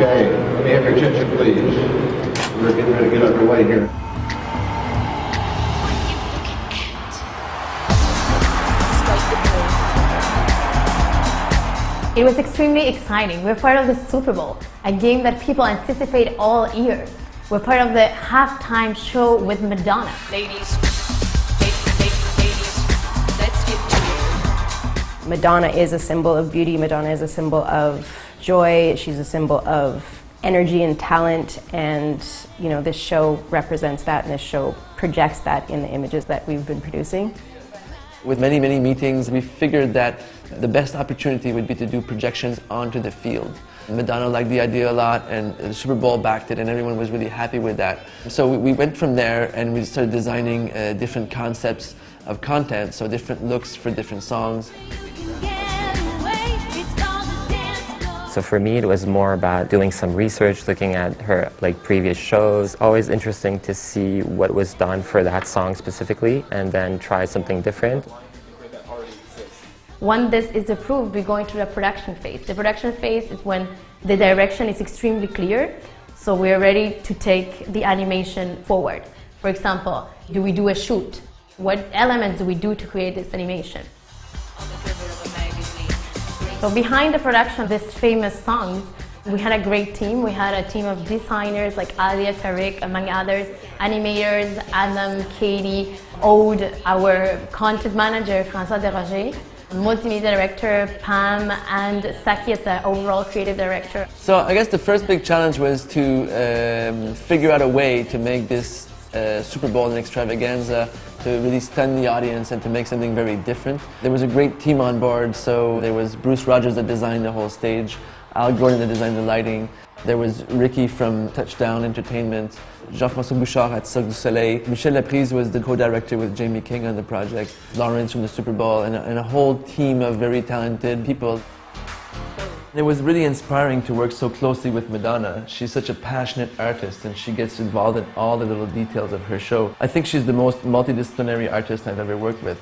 Okay, let me have your attention, please. We're getting ready to get underway here. It was extremely exciting. We're part of the Super Bowl, a game that people anticipate all year. We're part of the halftime show with Madonna. Ladies, let's get to it. Madonna is a symbol of beauty. Madonna is a symbol of joy. She's a symbol of energy and talent, and this show represents that, and this show projects that in the images that we've been producing. With many, many meetings, we figured that the best opportunity would be to do projections onto the field. Madonna liked the idea a lot, and the Super Bowl backed it, and everyone was really happy with that. So we went from there, and we started designing different concepts of content, so different looks for different songs. So for me, it was more about doing some research, looking at her previous shows. Always interesting to see what was done for that song specifically, and then try something different. When this is approved, we go into the production phase. The production phase is when the direction is extremely clear, so we're ready to take the animation forward. For example, do we do a shoot? What elements do we do to create this animation? So behind the production of these famous songs, we had a great team. We had a team of designers like Alia, Tariq, among others, animators, Adam, Katie, Aude, our content manager, François Desrogers, multimedia director, Pam, and Saki as the overall creative director. So I guess the first big challenge was to figure out a way to make this Super Bowl an extravaganza, to really stun the audience and to make something very different. There was a great team on board, so there was Bruce Rogers that designed the whole stage, Al Gordon that designed the lighting, there was Ricky from Touchdown Entertainment, Jean-François Bouchard at Cirque du Soleil, Michel Laprise was the co-director with Jamie King on the project, Lawrence from the Super Bowl, and a whole team of very talented people. It was really inspiring to work so closely with Madonna. She's such a passionate artist, and she gets involved in all the little details of her show. I think she's the most multidisciplinary artist I've ever worked with.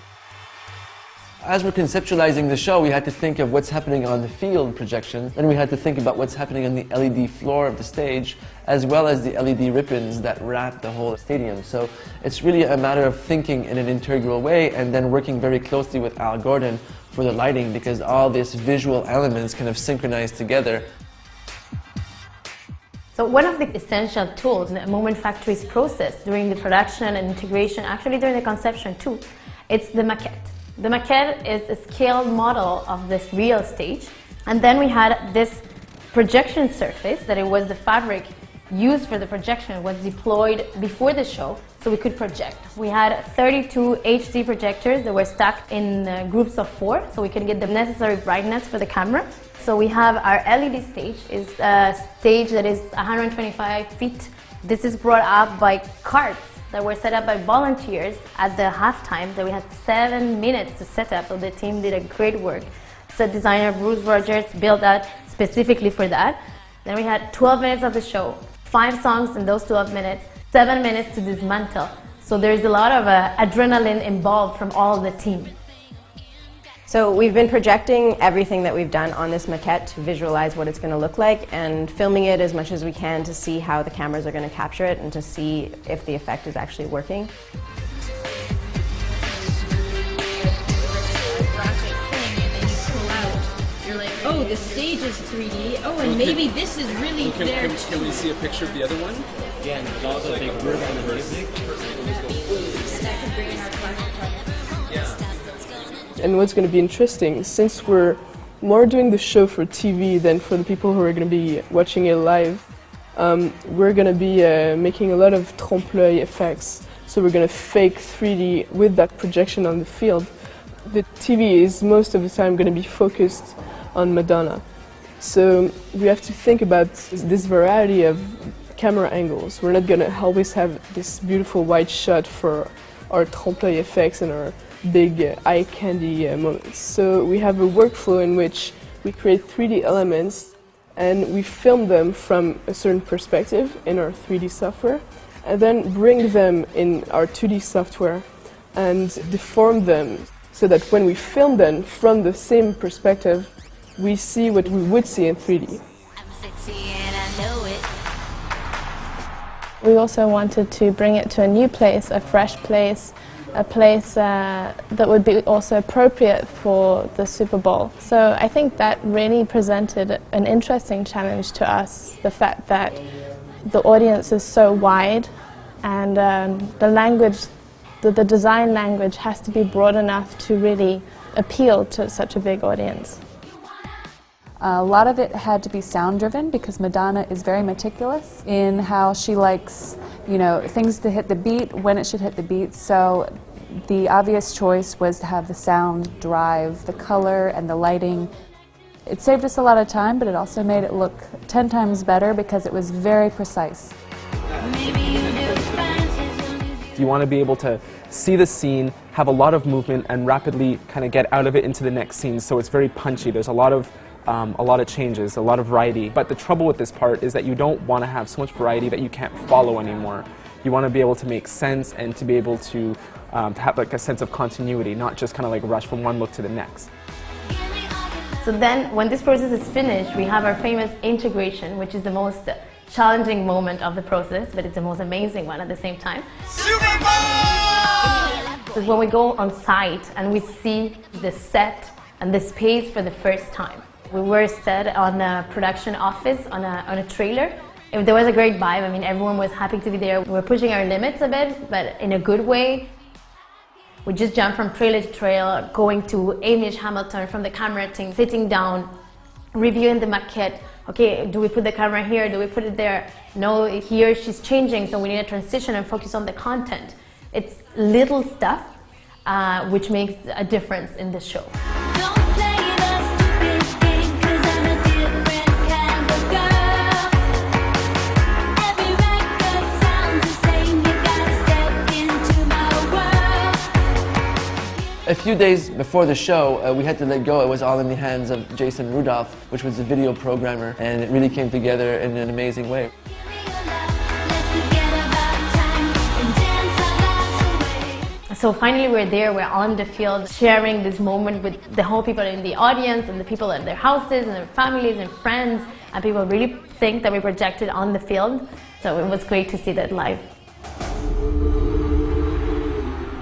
As we're conceptualizing the show, we had to think of what's happening on the field projection, and we had to think about what's happening on the LED floor of the stage, as well as the LED ribbons that wrap the whole stadium. So it's really a matter of thinking in an integral way, and then working very closely with Al Gordon for the lighting, because all these visual elements kind of synchronize together. So one of the essential tools in the Moment Factory's process during the production and integration, actually during the conception too, it's the maquette. The maquette is a scaled model of this real stage, and then we had this projection surface that it was the fabric used for the projection, was deployed before the show so we could project. We had 32 HD projectors that were stacked in groups of 4 so we could get the necessary brightness for the camera. So we have our LED stage, is a stage that is 125 feet. This is brought up by carts that were set up by volunteers at the halftime that we had 7 minutes to set up, so the team did a great work. Set designer Bruce Rogers built that specifically for that. Then we had 12 minutes of the show, 5 songs in those 12 minutes, 7 minutes to dismantle. So there's a lot of adrenaline involved from all the team. So we've been projecting everything that we've done on this maquette to visualize what it's going to look like, and filming it as much as we can to see how the cameras are going to capture it and to see if the effect is actually working. Oh, the stage is 3D. Oh, and maybe this is really there too. Can we see a picture of the other one? Yeah, and there's also a big group on the music. And what's going to be interesting, since we're more doing the show for TV than for the people who are going to be watching it live, we're going to be making a lot of trompe-l'œil effects. So we're going to fake 3D with that projection on the field. The TV is most of the time going to be focused on Madonna. So we have to think about this variety of camera angles. We're not going to always have this beautiful wide shot for our trompe-l'œil effects and our big eye candy moments. So we have a workflow in which we create 3D elements and we film them from a certain perspective in our 3D software, and then bring them in our 2D software and deform them so that when we film them from the same perspective, we see what we would see in 3D. We also wanted to bring it to a new place, a fresh place, a place that would be also appropriate for the Super Bowl. So I think that really presented an interesting challenge to us, the fact that the audience is so wide and the language, the design language has to be broad enough to really appeal to such a big audience. A lot of it had to be sound driven because Madonna is very meticulous in how she likes, things to hit the beat, when it should hit the beat. So the obvious choice was to have the sound drive the color and the lighting. It saved us a lot of time, but it also made it look 10 times better because it was very precise. You want to be able to see the scene, have a lot of movement, and rapidly kind of get out of it into the next scene. So it's very punchy. There's a lot of changes, a lot of variety. But the trouble with this part is that you don't want to have so much variety that you can't follow anymore. You want to be able to make sense and to be able to have like a sense of continuity, not just kind of like rush from one look to the next. So then, when this process is finished, we have our famous integration, which is the most challenging moment of the process, but it's the most amazing one at the same time. Super Bowl! This is when we go on site and we see the set and the space for the first time. We were set on a production office on a trailer. There was a great vibe. I mean, everyone was happy to be there. We were pushing our limits a bit, but in a good way. We just jumped from trailer to trailer, going to Amy Hamilton from the camera team, sitting down, reviewing the maquette. Okay, do we put the camera here? Do we put it there? No, here she's changing, so we need a transition and focus on the content. It's little stuff which makes a difference in the show. A few days before the show, we had to let go. It was all in the hands of Jason Rudolph, which was the video programmer, and it really came together in an amazing way. So finally we're there, we're on the field, sharing this moment with the whole people in the audience and the people in their houses and their families and friends, and people really think that we projected on the field. So it was great to see that live.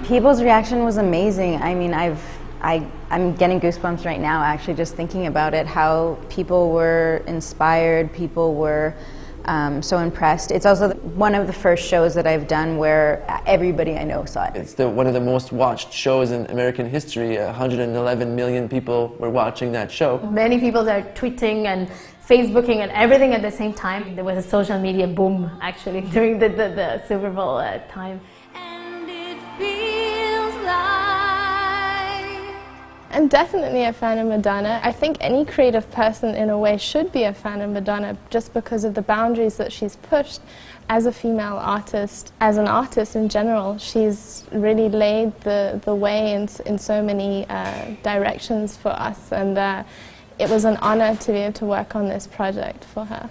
People's reaction was amazing. I mean, I'm getting goosebumps right now actually just thinking about it, how people were inspired, people were so impressed. It's also one of the first shows that I've done where everybody I know saw it. It's one of the most watched shows in American history. 111 million people were watching that show. Many people are tweeting and Facebooking and everything at the same time. There was a social media boom actually during the Super Bowl time. I'm definitely a fan of Madonna. I think any creative person in a way should be a fan of Madonna just because of the boundaries that she's pushed as a female artist. As an artist in general, she's really laid the way in so many directions for us, and it was an honor to be able to work on this project for her.